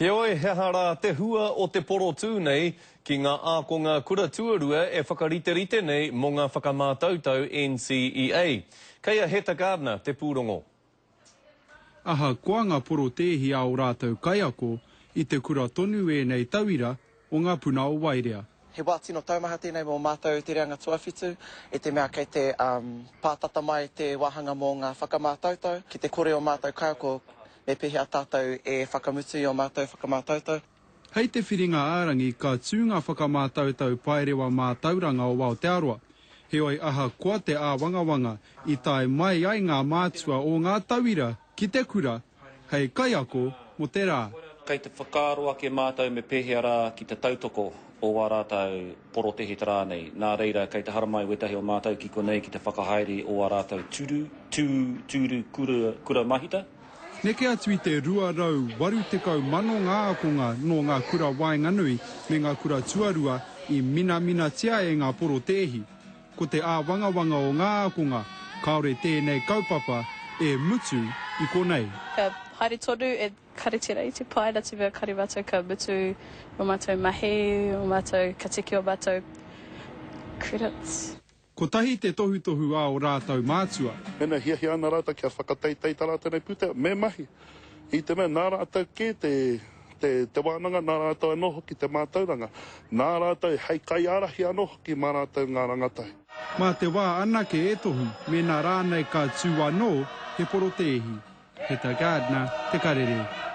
He oi he hara te hua o te poro tū nei ki ngā ākonga kura tuarua e whakarite-rite nei mō ngā whakamātautau NCEA. Kei a Heta Gardner te pūrongo. Aha koa ngā poro tehi a o rātou kaiako I te kura tonu e nei tauira o ngā puna o Wairea. He wā tino taumaha tēnei mō mātou te reanga tuawhitu, e te mea kei te pātata mai te wahanga mō ngā whakamātautau, ki te kore o mātou kaiako, me pehea tātou e whakamutu o mātou whakamātautau. Hei te whiringa ārangi ka tū ngā whakamātautau paerewa mā tauranga o Aotearoa. He oi aha koa te āwangawanga I tae mai ai ngā mātua o ngā tauira ki te kura, hei kaiako mo te rā. Kei te whakaroa ke mātou me pehea rā ki te tautoko o wā rātou poro tehi tā nei. Nā reira, kei te haramai wetahi o mātou ki konei ki te whakahaere o wā rātou tūru kura mahita. Neke atu I te 280 mano ngā akonga no ngā kura Wainganui me ngā kura tuarua I mina tia e ngā poro tehi. Ko te āwangawanga o ngā akonga, kaore tēnei kaupapa e mutu I konei. Ka haere tonu e karetira I te pae na te mea kari mātou ka mutu o mātou mahi, o mātou katiki o mātou credits. Ko tahi te tohu a o rātou mātua. Mena hiahi ana rātou kia whakataitei tā rātou nei putea, me mahi. I te mea nā rātou ke te wānanga, nā rātou anoho ki te mātauranga. Nā rātou hei kai arahi anoho ki mā rātou ngā rangatai. Mā te wā anake e tohu, me nā rānei ka tū anō he poro tehi. Heta Gardner, te karere.